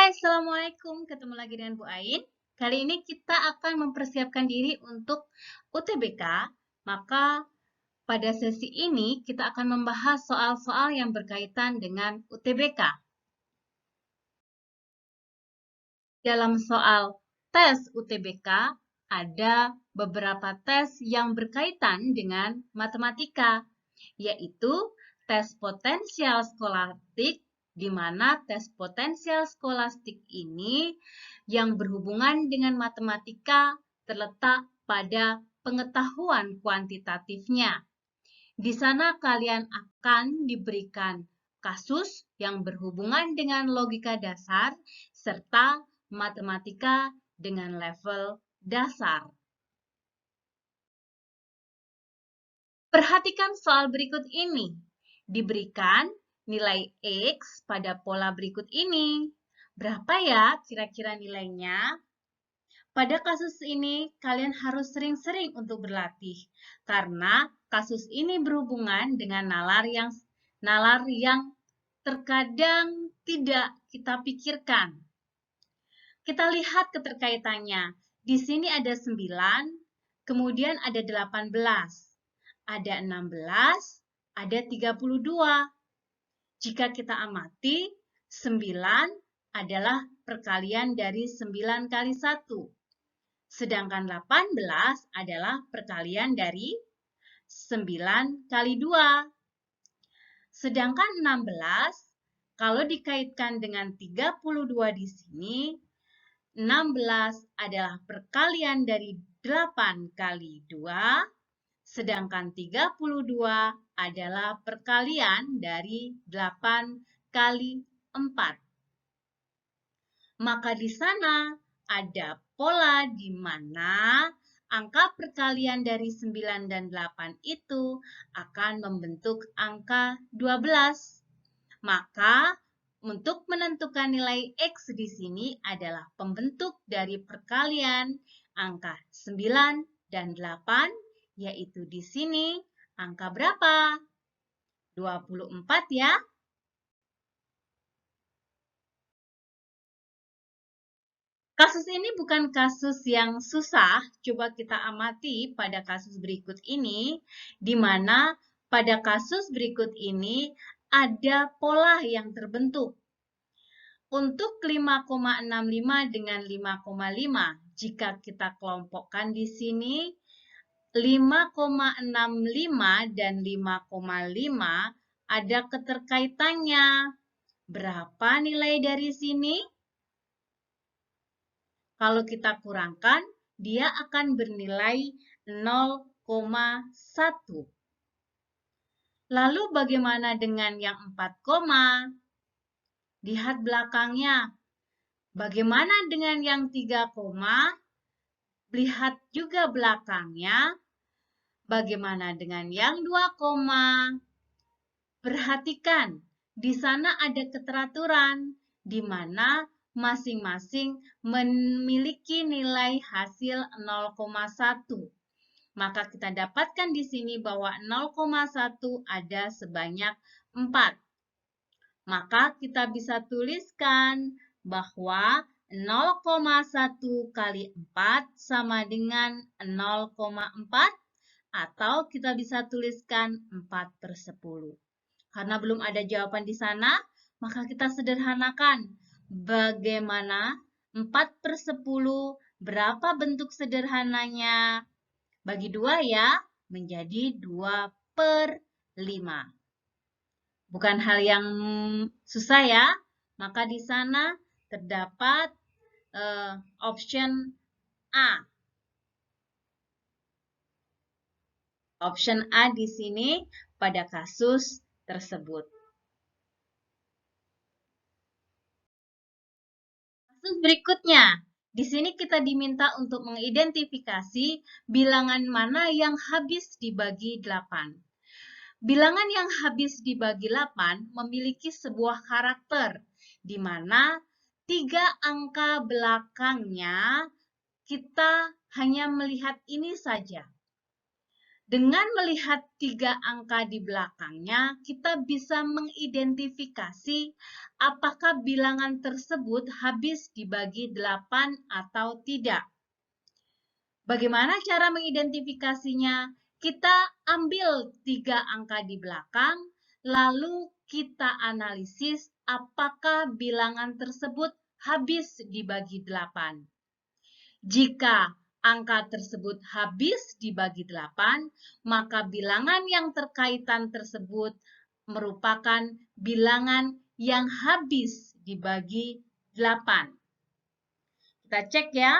Hai, Assalamualaikum. Ketemu lagi dengan Bu Ain. Kali ini kita akan mempersiapkan diri untuk UTBK. Maka pada sesi ini kita akan membahas soal-soal yang berkaitan dengan UTBK. Dalam soal tes UTBK, ada beberapa tes yang berkaitan dengan matematika, yaitu tes potensial skolastik, di mana tes potensial skolastik ini yang berhubungan dengan matematika terletak pada pengetahuan kuantitatifnya. Di sana kalian akan diberikan kasus yang berhubungan dengan logika dasar serta matematika dengan level dasar. Perhatikan soal berikut ini. Diberikan nilai X pada pola berikut ini. Berapa ya kira-kira nilainya? Pada kasus ini, kalian harus sering-sering untuk berlatih, karena kasus ini berhubungan dengan nalar yang terkadang tidak kita pikirkan. Kita lihat keterkaitannya. Di sini ada 9, kemudian ada 18, ada 16, ada 32. Jika kita amati, 9 adalah perkalian dari 9 kali 1. Sedangkan 18 adalah perkalian dari 9 kali 2. Sedangkan 16, kalau dikaitkan dengan 32 di sini, 16 adalah perkalian dari 8 kali 2, sedangkan 32 adalah perkalian dari 8 kali 4. Maka di sana ada pola di mana angka perkalian dari 9 dan 8 itu akan membentuk angka 12. Maka untuk menentukan nilai X di sini adalah pembentuk dari perkalian angka 9 dan 8, yaitu di sini angka berapa? 24 ya. Kasus ini bukan kasus yang susah, coba kita amati pada kasus berikut ini, di mana pada kasus berikut ini ada pola yang terbentuk. Untuk 5,65 dengan 5,5, jika kita kelompokkan di sini, 5,65 dan 5,5 ada keterkaitannya. Berapa nilai dari sini? Kalau kita kurangkan, dia akan bernilai 0,1. Lalu bagaimana dengan yang 4, lihat belakangnya. Bagaimana dengan yang 3, lihat juga belakangnya. Bagaimana dengan yang 2, perhatikan, di sana ada keteraturan, di mana masing-masing memiliki nilai hasil 0,1. Maka kita dapatkan di sini bahwa 0,1 ada sebanyak 4. Maka kita bisa tuliskan bahwa 0,1 kali 4 sama dengan 0,4, atau kita bisa tuliskan 4/10. Karena belum ada jawaban di sana, maka kita sederhanakan. Bagaimana 4/10, berapa bentuk sederhananya? Bagi 2 ya, menjadi 2/5. Bukan hal yang susah ya, maka di sana terdapat option A. Option A di sini pada kasus tersebut. Kasus berikutnya, di sini kita diminta untuk mengidentifikasi bilangan mana yang habis dibagi 8. Bilangan yang habis dibagi 8 memiliki sebuah karakter, di mana 3 angka belakangnya kita hanya melihat ini saja. Dengan melihat 3 angka di belakangnya, kita bisa mengidentifikasi apakah bilangan tersebut habis dibagi 8 atau tidak. Bagaimana cara mengidentifikasinya? Kita ambil 3 angka di belakang, lalu kita analisis apakah bilangan tersebut habis dibagi 8. Jika angka tersebut habis dibagi 8, maka bilangan yang terkaitan tersebut merupakan bilangan yang habis dibagi 8. Kita cek ya.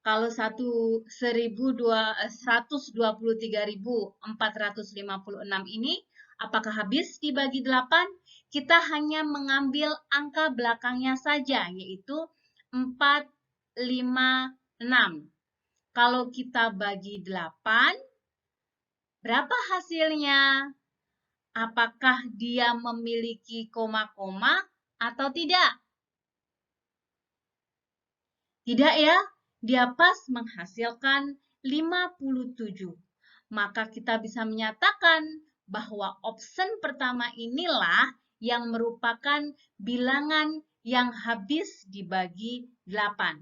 Kalau 123.456 ini apakah habis dibagi 8? Kita hanya mengambil angka belakangnya saja, yaitu 4, 5, 6. Kalau kita bagi 8, berapa hasilnya? Apakah dia memiliki koma-koma atau tidak? Tidak ya, dia pas menghasilkan 57. Maka kita bisa menyatakan bahwa opsi pertama inilah yang merupakan bilangan yang habis dibagi 8.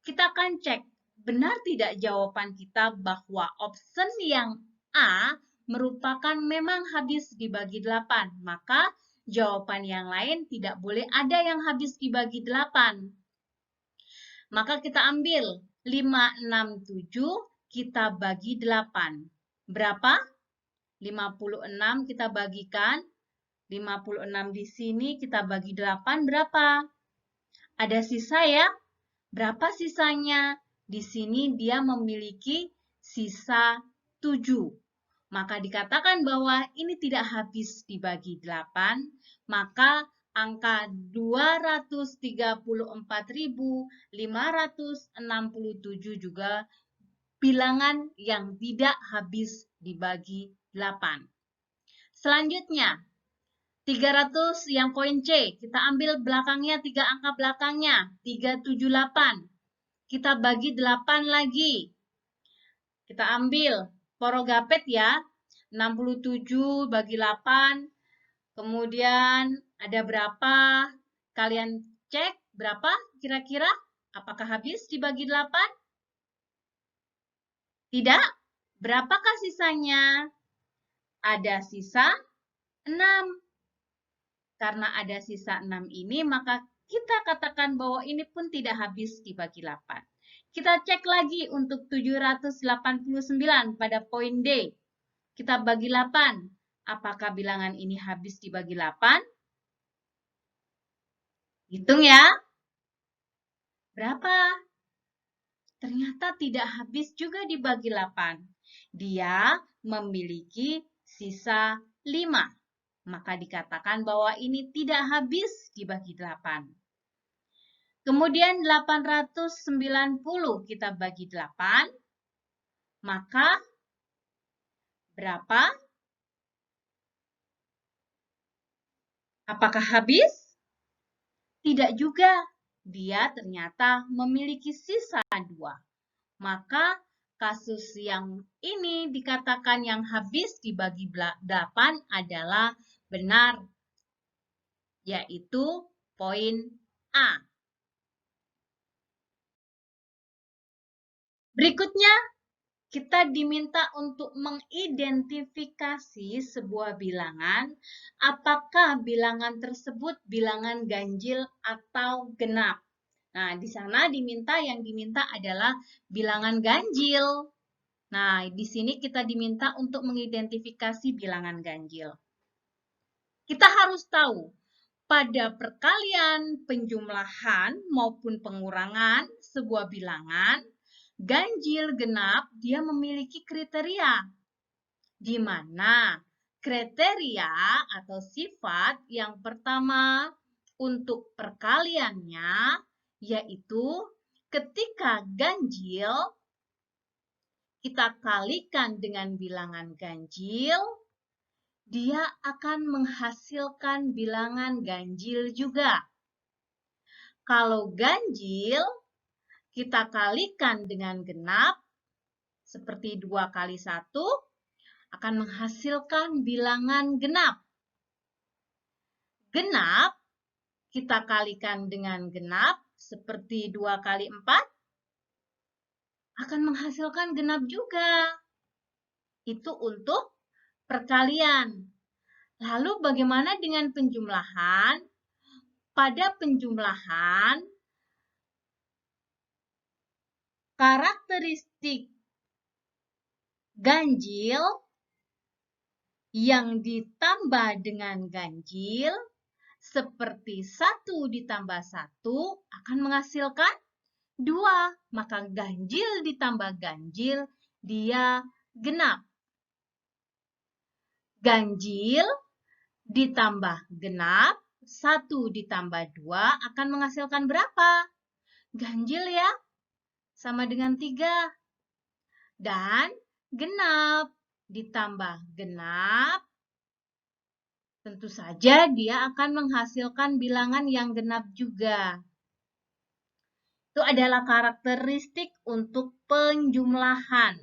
Kita akan cek, benar tidak jawaban kita bahwa opsi yang A merupakan memang habis dibagi 8. Maka jawaban yang lain tidak boleh ada yang habis dibagi 8. Maka kita ambil 567 kita bagi 8. Berapa? 56 kita bagikan. 56 di sini kita bagi 8 berapa? Ada sisa ya? Berapa sisanya? Di sini dia memiliki sisa 7. Maka dikatakan bahwa ini tidak habis dibagi 8, maka angka 234.567 juga bilangan yang tidak habis dibagi 8. Selanjutnya, 300 yang koin C, kita ambil belakangnya 3 angka belakangnya, 378. Kita bagi 8 lagi. Kita ambil porogapet ya, 67 bagi 8. Kemudian ada berapa? Kalian cek berapa kira-kira? Apakah habis dibagi 8? Tidak. Berapakah sisanya? Ada sisa 6. Karena ada sisa 6 ini, maka kita katakan bahwa ini pun tidak habis dibagi 8. Kita cek lagi untuk 789 pada poin D. Kita bagi 8. Apakah bilangan ini habis dibagi 8? Hitung ya. Berapa? Ternyata tidak habis juga dibagi 8. Dia memiliki sisa 5. Maka dikatakan bahwa ini tidak habis dibagi 8. Kemudian 890 kita bagi 8. Maka berapa? Apakah habis? Tidak juga. Dia ternyata memiliki sisa 2. Maka kasus yang ini dikatakan yang habis dibagi 8 adalah benar, yaitu poin A. Berikutnya, kita diminta untuk mengidentifikasi sebuah bilangan, apakah bilangan tersebut bilangan ganjil atau genap. Nah, di sana yang diminta adalah bilangan ganjil. Nah, di sini kita diminta untuk mengidentifikasi bilangan ganjil. Kita harus tahu, pada perkalian, penjumlahan, maupun pengurangan sebuah bilangan, ganjil genap dia memiliki kriteria, di mana kriteria atau sifat yang pertama untuk perkaliannya yaitu ketika ganjil kita kalikan dengan bilangan ganjil, dia akan menghasilkan bilangan ganjil juga. Kalau ganjil kita kalikan dengan genap, seperti 2 kali 1 akan menghasilkan bilangan genap. Genap kita kalikan dengan genap seperti 2 kali 4 akan menghasilkan genap juga. Itu untuk perkalian. Lalu bagaimana dengan penjumlahan? Pada penjumlahan, karakteristik ganjil yang ditambah dengan ganjil seperti 1 ditambah 1 akan menghasilkan 2. Maka ganjil ditambah ganjil dia genap. Ganjil ditambah genap, 1 ditambah 2 akan menghasilkan berapa? Ganjil ya, sama dengan 3. Dan genap ditambah genap, tentu saja dia akan menghasilkan bilangan yang genap juga. Itu adalah karakteristik untuk penjumlahan.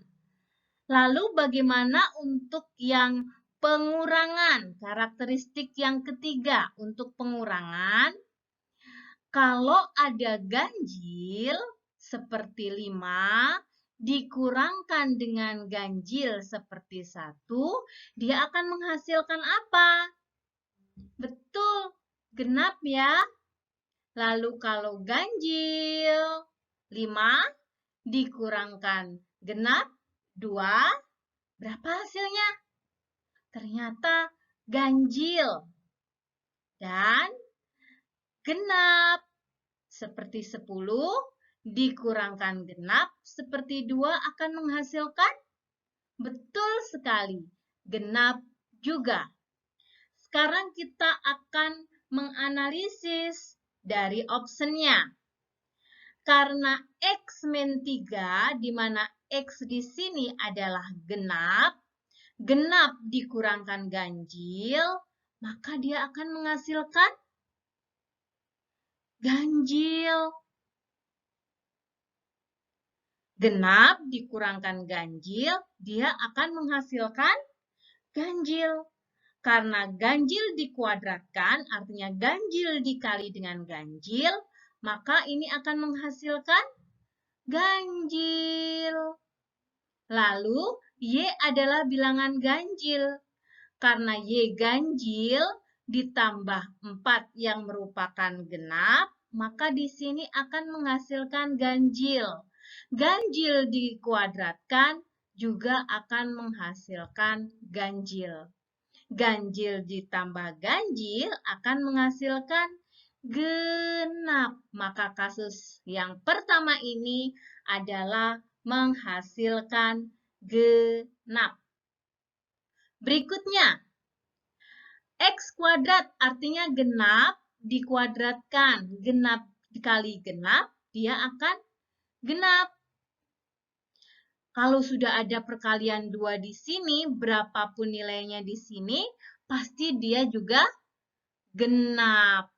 Lalu bagaimana untuk yang pengurangan? Karakteristik yang ketiga untuk pengurangan. Kalau ada ganjil seperti 5, dikurangkan dengan ganjil seperti 1, dia akan menghasilkan apa? Betul, genap ya. Lalu kalau ganjil 5 dikurangkan genap 2, berapa hasilnya? Ternyata ganjil. Dan genap seperti 10 dikurangkan genap seperti 2 akan menghasilkan? Betul sekali, genap juga. Sekarang kita akan menganalisis dari optionnya. Karena X min 3, di mana X di sini adalah genap, genap dikurangkan ganjil, maka dia akan menghasilkan ganjil. Genap dikurangkan ganjil, dia akan menghasilkan ganjil. Karena ganjil dikuadratkan, artinya ganjil dikali dengan ganjil, maka ini akan menghasilkan ganjil. Lalu, Y adalah bilangan ganjil. Karena Y ganjil ditambah 4 yang merupakan genap, maka di sini akan menghasilkan ganjil. Ganjil dikuadratkan juga akan menghasilkan ganjil. Ganjil ditambah ganjil akan menghasilkan genap. Maka kasus yang pertama ini adalah menghasilkan genap. Berikutnya, X kuadrat artinya genap dikuadratkan. Genap dikali genap, dia akan genap. Kalau sudah ada perkalian 2 di sini, berapapun nilainya di sini, pasti dia juga genap.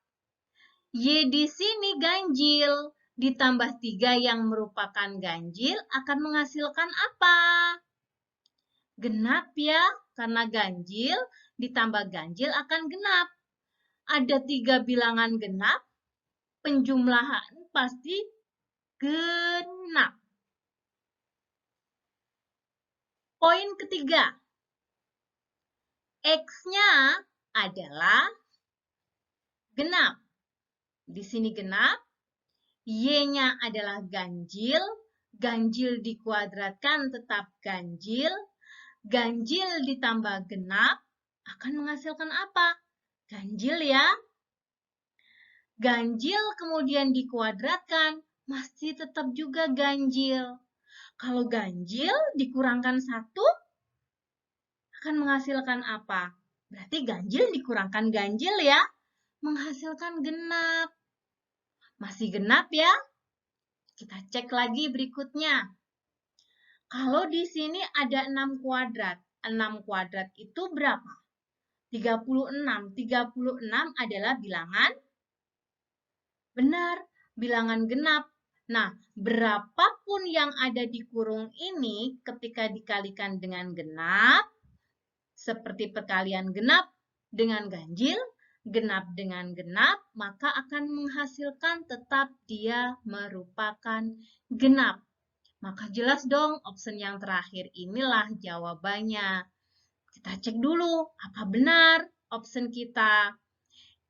Y di sini ganjil, ditambah 3 yang merupakan ganjil akan menghasilkan apa? Genap ya, karena ganjil ditambah ganjil akan genap. Ada 3 bilangan genap, penjumlahan pasti genap. Poin ketiga, X-nya adalah genap. Di sini genap, Y-nya adalah ganjil. Ganjil dikuadratkan tetap ganjil. Ganjil ditambah genap akan menghasilkan apa? Ganjil ya. Ganjil kemudian dikuadratkan, masih tetap juga ganjil. Kalau ganjil dikurangkan 1, akan menghasilkan apa? Berarti ganjil dikurangkan ganjil ya, menghasilkan genap. Masih genap ya? Kita cek lagi berikutnya. Kalau di sini ada 6 kuadrat. 6 kuadrat itu berapa? 36. 36 adalah bilangan benar, bilangan genap. Nah, berapapun yang ada di kurung ini ketika dikalikan dengan genap, seperti perkalian genap dengan ganjil, genap dengan genap, maka akan menghasilkan tetap dia merupakan genap. Maka jelas dong, option yang terakhir inilah jawabannya. Kita cek dulu, apa benar option kita?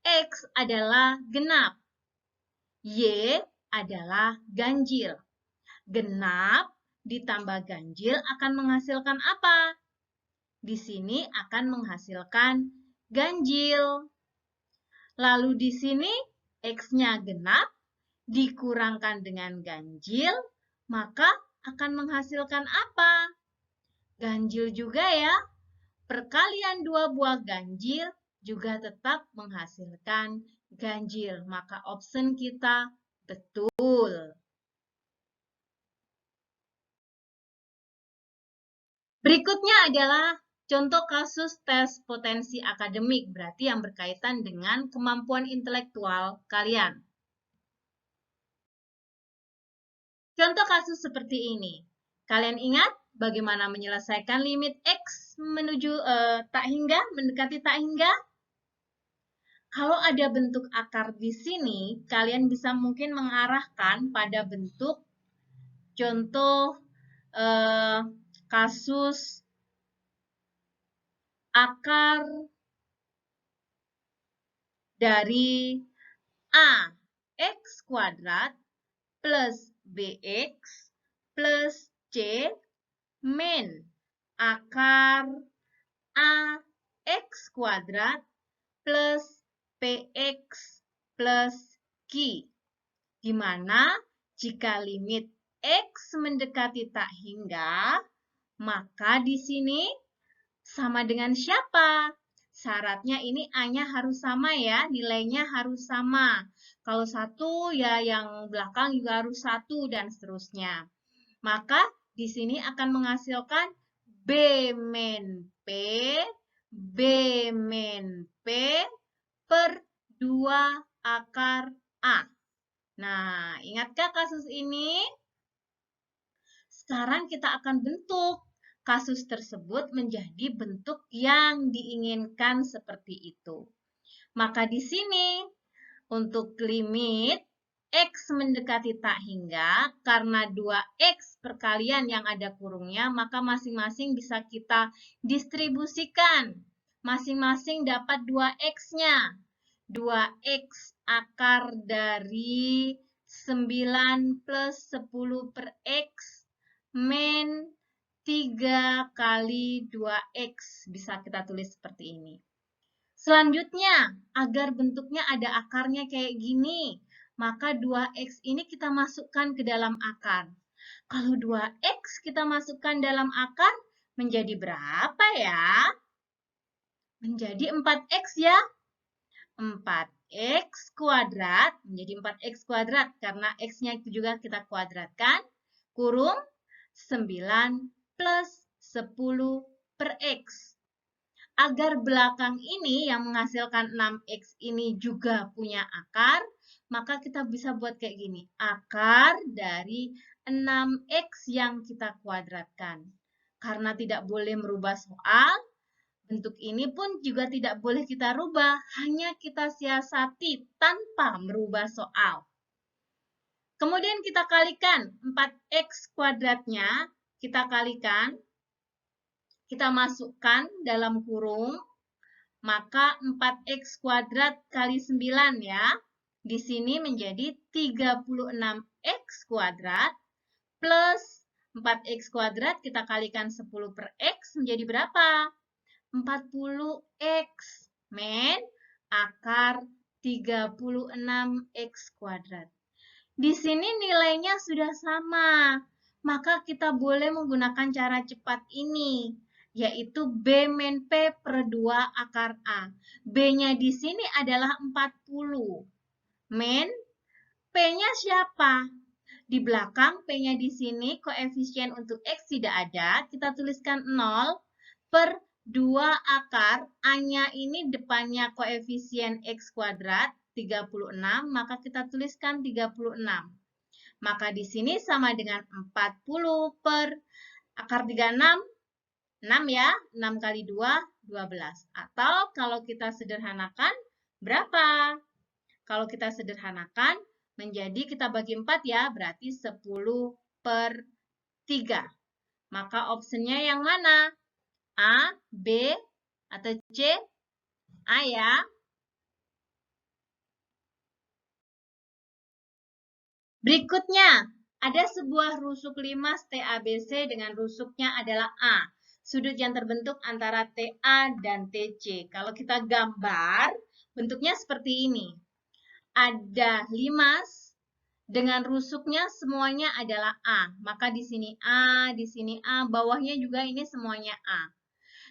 X adalah genap, Y adalah ganjil. Genap ditambah ganjil akan menghasilkan apa? Di sini akan menghasilkan ganjil. Lalu di sini X-nya genap dikurangkan dengan ganjil, maka akan menghasilkan apa? Ganjil juga ya. Perkalian dua buah ganjil juga tetap menghasilkan ganjil. Maka option kita betul. Berikutnya adalah contoh kasus tes potensi akademik, berarti yang berkaitan dengan kemampuan intelektual kalian. Contoh kasus seperti ini. Kalian ingat bagaimana menyelesaikan limit X menuju tak hingga, mendekati tak hingga? Kalau ada bentuk akar di sini, kalian bisa mungkin mengarahkan pada bentuk contoh kasus akar dari A X kuadrat plus BX plus C min akar A X kuadrat plus PX plus Q. Di mana jika limit X mendekati tak hingga, maka di sini sama dengan siapa? Syaratnya ini A-nya harus sama ya, nilainya harus sama. Kalau satu ya yang belakang juga harus satu dan seterusnya. Maka di sini akan menghasilkan B min P, B min P per 2 akar A. Nah, ingatkah kasus ini? Sekarang kita akan bentuk kasus tersebut menjadi bentuk yang diinginkan seperti itu. Maka di sini untuk limit X mendekati tak hingga, karena 2X perkalian yang ada kurungnya, maka masing-masing bisa kita distribusikan. Masing-masing dapat 2X-nya. 2X akar dari 9 plus 10 per X min 3 kali 2X. Bisa kita tulis seperti ini. Selanjutnya, agar bentuknya ada akarnya kayak gini, maka 2X ini kita masukkan ke dalam akar. Kalau 2X kita masukkan dalam akar, menjadi berapa ya? Menjadi 4X ya. 4X kuadrat menjadi 4X kuadrat karena X-nya itu juga kita kuadratkan. Kurung 9 plus 10 per X. Agar belakang ini yang menghasilkan 6X ini juga punya akar, maka kita bisa buat kayak gini. Akar dari 6X yang kita kuadratkan. Karena tidak boleh merubah soal, bentuk ini pun juga tidak boleh kita rubah, hanya kita siasati tanpa merubah soal. Kemudian kita kalikan 4X kuadratnya, kita kalikan, kita masukkan dalam kurung, maka 4X kuadrat kali 9 ya. Di sini menjadi 36X kuadrat plus 4X kuadrat kita kalikan 10 per X menjadi berapa? 40X min akar 36X kuadrat. Di sini nilainya sudah sama, maka kita boleh menggunakan cara cepat ini, yaitu B min P per 2 akar A. B-nya di sini adalah 40. Min P-nya siapa? Di belakang P-nya di sini koefisien untuk X tidak ada, kita tuliskan 0 per 2 akar, A-nya ini depannya koefisien X kuadrat, 36, maka kita tuliskan 36. Maka di sini sama dengan 40 per akar 36, 6 ya, 6 kali 2, 12. Atau kalau kita sederhanakan, berapa? Kalau kita sederhanakan, menjadi kita bagi 4 ya, berarti 10 per 3. Maka optionnya yang mana? A, B, atau C? A ya. Berikutnya, ada sebuah rusuk limas TABC dengan rusuknya adalah A. Sudut yang terbentuk antara TA dan TC. Kalau kita gambar, bentuknya seperti ini. Ada limas dengan rusuknya semuanya adalah A. Maka di sini A, bawahnya juga ini semuanya A.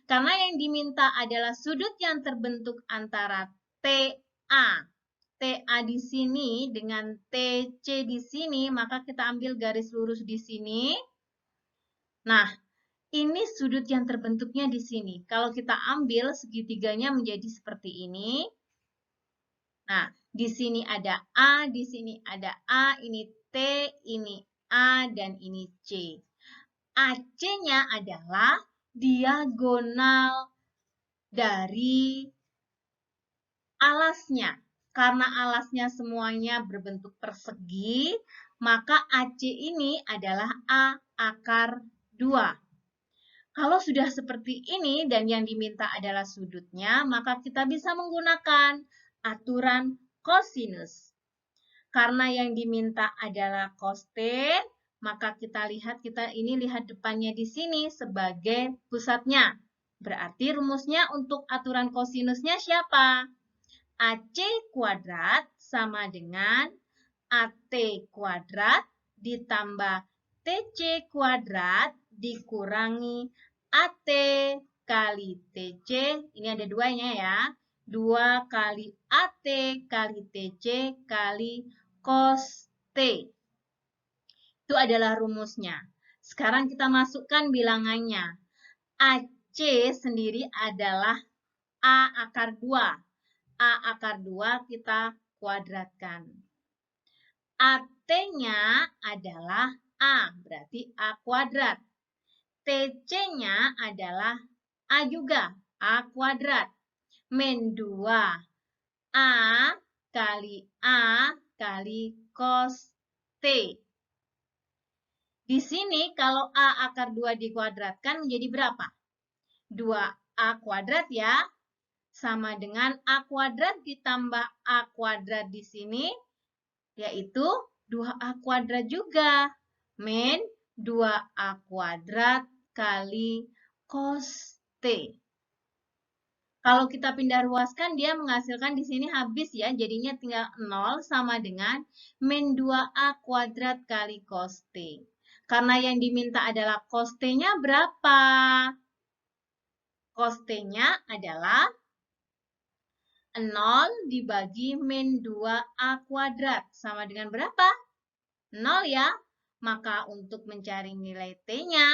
Karena yang diminta adalah sudut yang terbentuk antara TA. TA di sini dengan TC di sini, maka kita ambil garis lurus di sini. Nah, ini sudut yang terbentuknya di sini. Kalau kita ambil segitiganya menjadi seperti ini. Nah, di sini ada A, di sini ada A, ini T, ini A, dan ini C. AC-nya adalah diagonal dari alasnya. Karena alasnya semuanya berbentuk persegi, maka AC ini adalah A akar 2. Kalau sudah seperti ini dan yang diminta adalah sudutnya, maka kita bisa menggunakan aturan kosinus. Karena yang diminta adalah cos T, maka kita lihat depannya di sini sebagai pusatnya. Berarti rumusnya untuk aturan kosinusnya siapa? AC kuadrat sama dengan AT kuadrat ditambah TC kuadrat dikurangi AT kali TC. Ini ada duanya ya. 2 kali AT kali TC kali cos T. Itu adalah rumusnya. Sekarang kita masukkan bilangannya. AC sendiri adalah A akar 2. A akar 2 kita kuadratkan. AT-nya adalah A, berarti A kuadrat. TC-nya adalah A juga, A kuadrat. Min 2 A kali cos T. Di sini kalau A akar 2 dikuadratkan menjadi berapa? 2A kuadrat ya. Sama dengan A kuadrat ditambah A kuadrat di sini, yaitu 2A kuadrat juga. Min 2A kuadrat kali cos T. Kalau kita pindah ruaskan, dia menghasilkan di sini habis ya, jadinya tinggal 0 sama dengan min 2A kuadrat kali cos T. Karena yang diminta adalah cos T-nya berapa? Cos T-nya adalah 0 dibagi min 2A kuadrat. Sama dengan berapa? 0 ya. Maka untuk mencari nilai T-nya,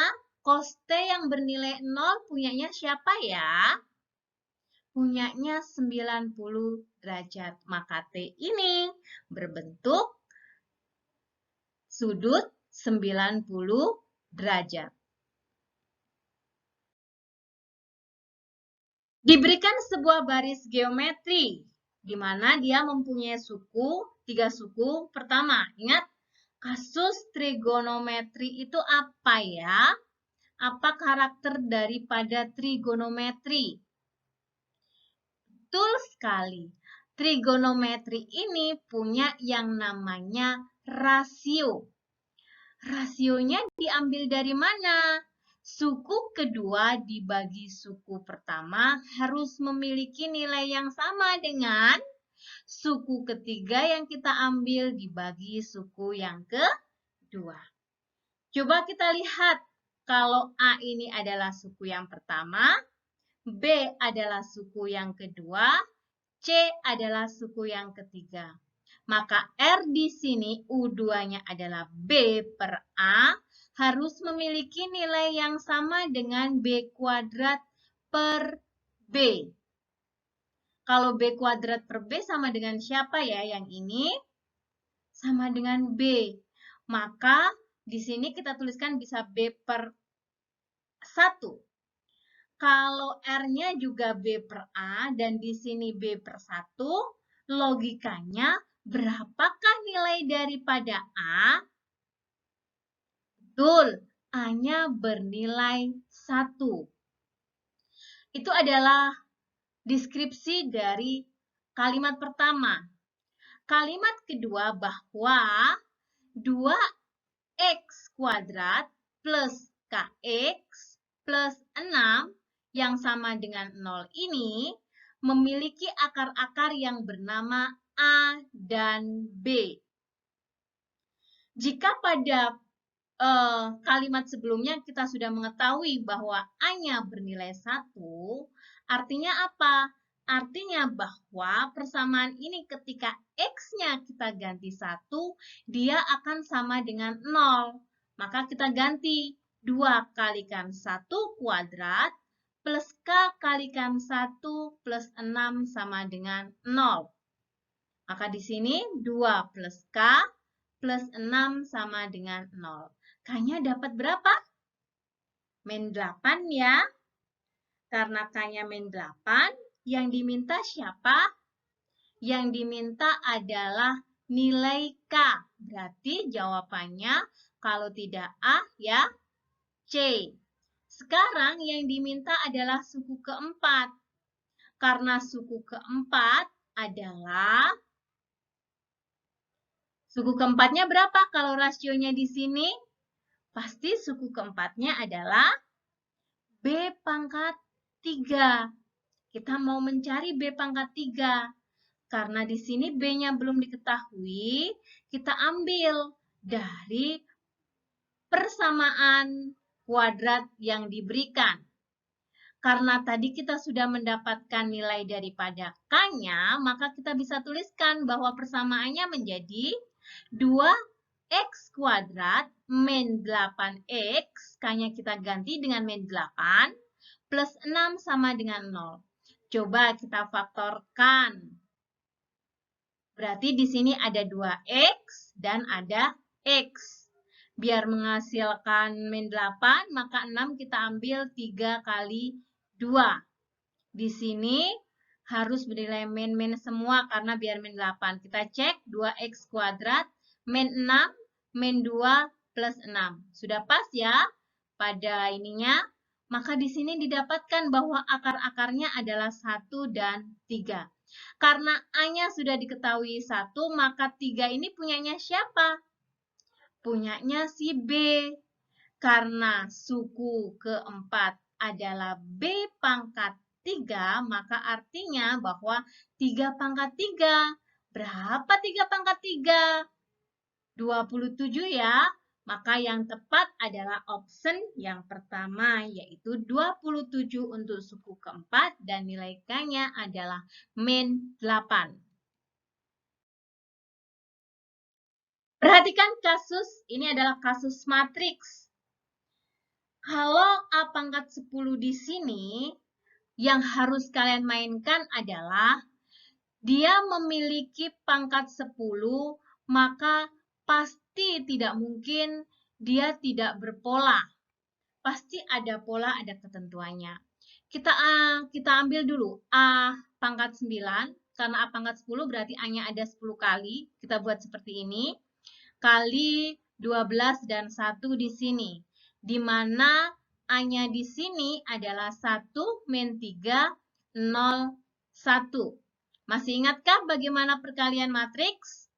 cos T yang bernilai 0 punyanya siapa ya? Punyanya 90 derajat. Maka T ini berbentuk sudut 90 derajat. Diberikan sebuah baris geometri, di mana dia mempunyai suku, 3 suku. Pertama, ingat, kasus trigonometri itu apa ya? Apa karakter daripada trigonometri? Betul sekali. Trigonometri ini punya yang namanya rasio. Rasionya diambil dari mana? Suku kedua dibagi suku pertama harus memiliki nilai yang sama dengan suku ketiga yang kita ambil dibagi suku yang kedua. Coba kita lihat, kalau A ini adalah suku yang pertama, B adalah suku yang kedua, C adalah suku yang ketiga. Maka R di sini U2-nya adalah B per A harus memiliki nilai yang sama dengan B kuadrat per B. Kalau B kuadrat per B sama dengan siapa ya yang ini? Sama dengan B. Maka di sini kita tuliskan bisa B per 1. Kalau R-nya juga B per A dan di sini B per 1, logikanya berapakah nilai daripada A? Betul, A-nya bernilai 1. Itu adalah deskripsi dari kalimat pertama. Kalimat kedua bahwa 2x kuadrat plus kx plus 6 yang sama dengan 0 ini memiliki akar-akar yang bernama A dan B. Jika pada kalimat sebelumnya kita sudah mengetahui bahwa A-nya bernilai 1, artinya apa? Artinya bahwa persamaan ini ketika X-nya kita ganti 1, dia akan sama dengan 0. Maka kita ganti 2 kalikan 1 kuadrat plus K kalikan 1 plus 6 sama dengan 0. Maka di sini 2 plus K plus 6 sama dengan 0. K-nya dapat berapa? Min 8 ya. Karena K-nya min 8, yang diminta siapa? Yang diminta adalah nilai K. Berarti jawabannya kalau tidak A ya C. Sekarang yang diminta adalah suku keempat. Karena suku keempat adalah suku keempatnya berapa kalau rasionya di sini? Pasti suku keempatnya adalah B pangkat 3. Kita mau mencari B pangkat 3. Karena di sini B-nya belum diketahui, kita ambil dari persamaan kuadrat yang diberikan. Karena tadi kita sudah mendapatkan nilai daripada K-nya, maka kita bisa tuliskan bahwa persamaannya menjadi 2x kuadrat min 8x, K-nya kita ganti dengan min 8, plus 6 sama dengan 0. Coba kita faktorkan. Berarti di sini ada 2x dan ada x. Biar menghasilkan min 8, maka 6 kita ambil 3 kali 2. Di sini harus bernilai min semua karena biar min 8. Kita cek 2x kuadrat min 6 min 2 plus 6. Sudah pas ya pada ininya? Maka di sini didapatkan bahwa akar-akarnya adalah 1 dan 3. Karena A-nya sudah diketahui 1, maka 3 ini punyanya siapa? Punyanya si B. Karena suku keempat adalah B pangkat 3, maka artinya bahwa 3 pangkat 3. Berapa 3 pangkat 3? 27 ya. Maka yang tepat adalah option yang pertama, yaitu 27 untuk suku keempat dan nilai K-nya adalah min 8. Perhatikan kasus, ini adalah kasus matriks. Kalau A pangkat 10 di sini, yang harus kalian mainkan adalah dia memiliki pangkat 10, maka pasti tidak mungkin dia tidak berpola. Pasti ada pola, ada ketentuannya. Kita ambil dulu A pangkat 9, karena A pangkat 10 berarti A-nya ada 10 kali. Kita buat seperti ini. Kali 12 dan 1 di sini. Di mana A-nya di sini adalah 1 min 3, 0, 1. Masih ingatkah bagaimana perkalian matriks?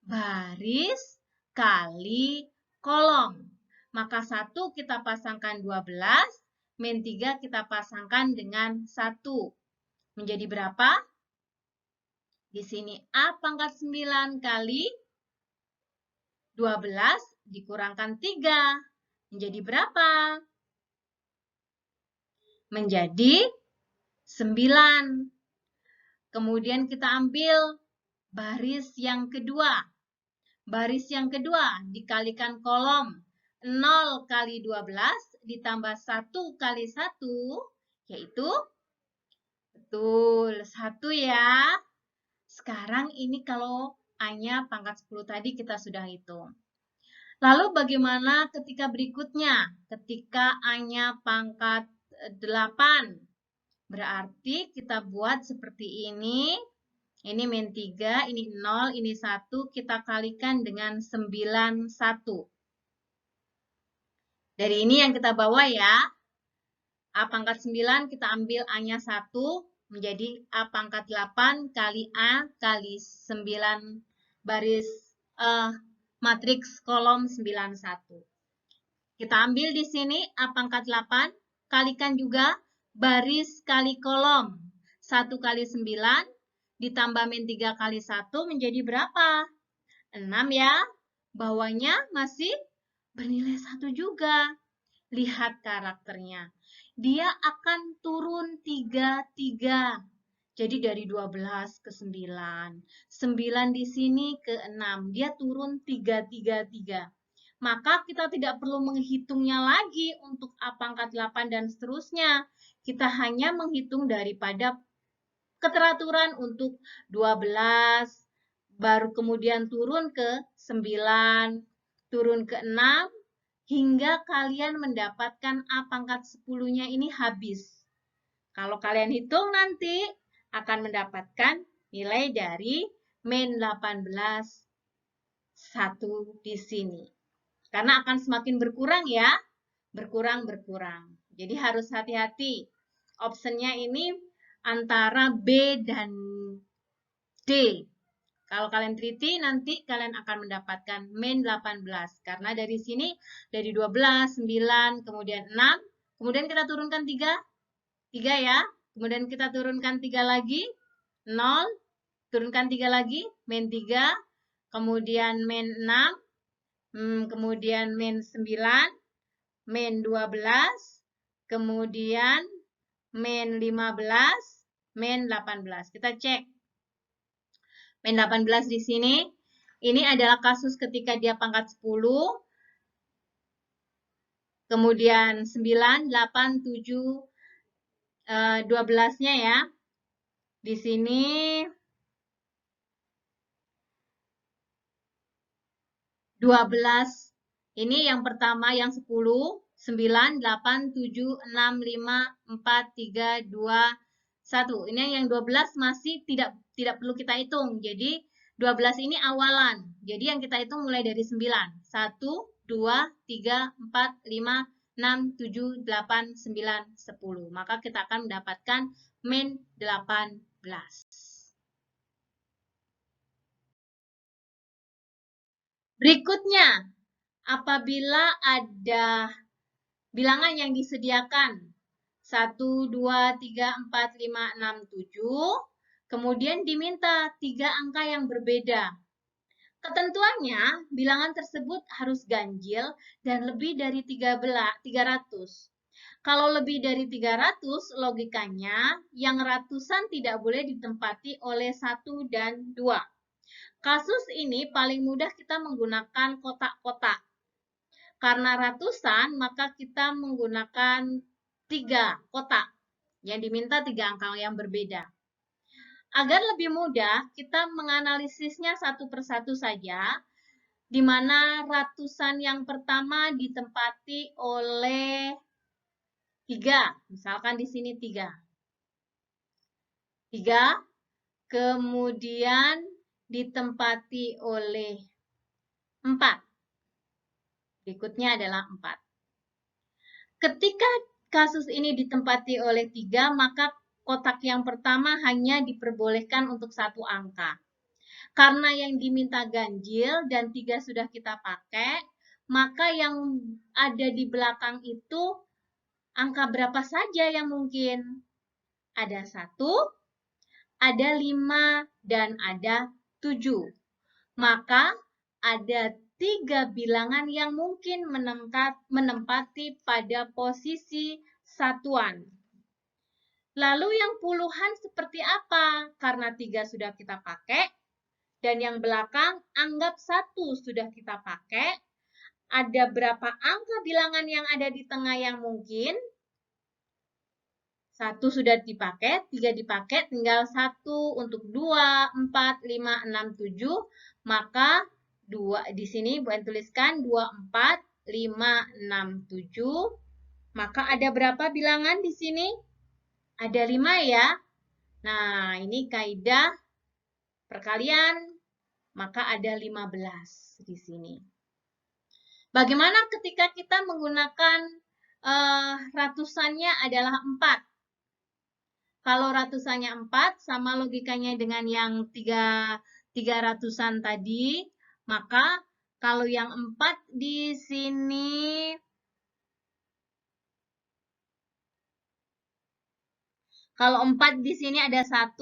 Baris kali kolom. Maka 1 kita pasangkan 12, min 3 kita pasangkan dengan 1. Menjadi berapa? Di sini A pangkat 9 kali 12 dikurangkan 3. Menjadi berapa? Menjadi 9. Kemudian kita ambil baris yang kedua. Baris yang kedua dikalikan kolom. 0 kali 12 ditambah 1 kali 1, yaitu betul 1 ya. Sekarang ini kalau A-nya pangkat 10 tadi kita sudah hitung. Lalu bagaimana ketika berikutnya? Ketika A-nya pangkat 8. Berarti kita buat seperti ini. Ini min 3, ini 0, ini 1. Kita kalikan dengan 91. Dari ini yang kita bawa ya. A pangkat 9 kita ambil A-nya 1. Menjadi A pangkat 8 kali A kali 9 baris matriks kolom 91. Kita ambil di sini A pangkat 8, kalikan juga baris kali kolom. 1 kali 9 ditambah min 3 kali 1 menjadi berapa? 6 ya. Bawahnya masih bernilai 1 juga. Lihat karakternya. Dia akan turun 3. Jadi dari 12 ke 9. 9 di sini ke 6. Dia turun 3. Maka kita tidak perlu menghitungnya lagi untuk A pangkat 8 dan seterusnya. Kita hanya menghitung daripada keteraturan untuk 12, baru kemudian turun ke 9, turun ke 6, hingga kalian mendapatkan A pangkat 10-nya ini habis. Kalau kalian hitung nanti akan mendapatkan nilai dari min 18 1 di sini. Karena akan semakin berkurang ya. Berkurang. Jadi harus hati-hati. Optionnya ini antara B dan D. Kalau kalian teliti, nanti kalian akan mendapatkan min 18. Karena dari sini, dari 12, 9, kemudian 6. Kemudian kita turunkan 3. 3 ya. Kemudian kita turunkan 3 lagi. 0. Turunkan 3 lagi. Min 3. Kemudian min 6. Kemudian min 9. Min 12. Kemudian min 15. Min 18. Kita cek. Min 18 di sini. Ini adalah kasus ketika dia pangkat 10. Kemudian 9, 8, 7, 12-nya ya. Di sini 12. Ini yang pertama yang 10. 9, 8, 7, 6, 5, 4, 3, 2, 1. Ini yang 12 masih tidak perlu kita hitung. Jadi 12 ini awalan. Jadi yang kita hitung mulai dari 9. 1, 2, 3, 4, 5, 6, 7, 8, 9, 10. Maka kita akan mendapatkan min 18. Berikutnya, apabila ada bilangan yang disediakan 1, 2, 3, 4, 5, 6, 7, kemudian diminta 3 angka yang berbeda. Ketentuannya, bilangan tersebut harus ganjil dan lebih dari 300. Kalau lebih dari 300, logikanya yang ratusan tidak boleh ditempati oleh 1 dan 2. Kasus ini paling mudah kita menggunakan kotak-kotak. Karena ratusan, maka kita menggunakan 3 kotak. Yang diminta 3 angka yang berbeda. Agar lebih mudah, kita menganalisisnya satu persatu saja, di mana ratusan yang pertama ditempati oleh 3. Misalkan di sini 3. 3, kemudian ditempati oleh 4. Berikutnya adalah 4. Ketika kasus ini ditempati oleh 3, maka kotak yang pertama hanya diperbolehkan untuk 1 angka. Karena yang diminta ganjil dan 3 sudah kita pakai, maka yang ada di belakang itu angka berapa saja yang mungkin? Ada 1, ada 5, dan ada 7. Maka ada 3 bilangan yang mungkin menempati pada posisi satuan. Lalu yang puluhan seperti apa? Karena 3 sudah kita pakai, dan yang belakang anggap 1 sudah kita pakai. Ada berapa angka bilangan yang ada di tengah yang mungkin? 1 sudah dipakai, 3 dipakai, tinggal 1 untuk 2, 4, 5, 6, 7. Maka di sini Bu En tuliskan 2, 4, 5, 6, 7. Maka ada berapa bilangan di sini? Ada 5 ya. Nah, ini kaidah perkalian, maka ada 15 di sini. Bagaimana ketika kita menggunakan ratusannya adalah 4? Kalau ratusannya 4, sama logikanya dengan yang 3 ratusan tadi, maka kalau yang 4 di sini, kalau 4 di sini ada 1,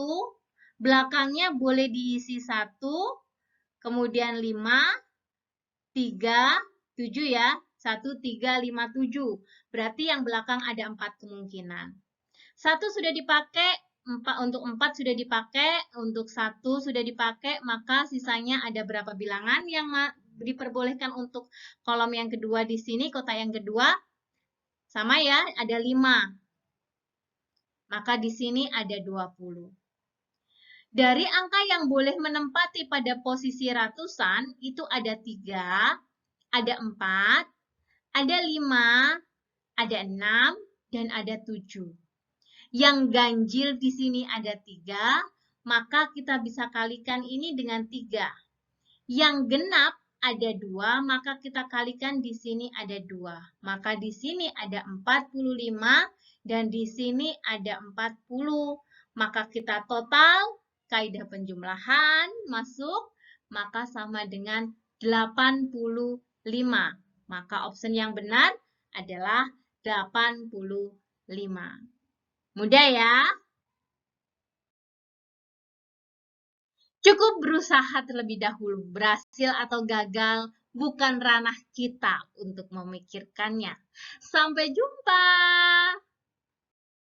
belakangnya boleh diisi 1, kemudian 5, 3, 7 ya. 1, 3, 5, 7. Berarti yang belakang ada 4 kemungkinan. 1 sudah dipakai, untuk 4 sudah dipakai, untuk 1 sudah dipakai, maka sisanya ada berapa bilangan yang diperbolehkan untuk kolom yang kedua di sini, kotak yang kedua, sama ya, ada 5. Maka di sini ada 20. Dari angka yang boleh menempati pada posisi ratusan, itu ada 3, ada 4, ada 5, ada 6, dan ada 7. Yang ganjil di sini ada 3, maka kita bisa kalikan ini dengan 3. Yang genap ada 2, maka kita kalikan di sini ada 2. Maka di sini ada 45 dan di sini ada 40. Maka kita total kaidah penjumlahan masuk, maka sama dengan 85. Maka option yang benar adalah 85. Mudah ya? Cukup berusaha terlebih dahulu. Berhasil atau gagal bukan ranah kita untuk memikirkannya. Sampai jumpa.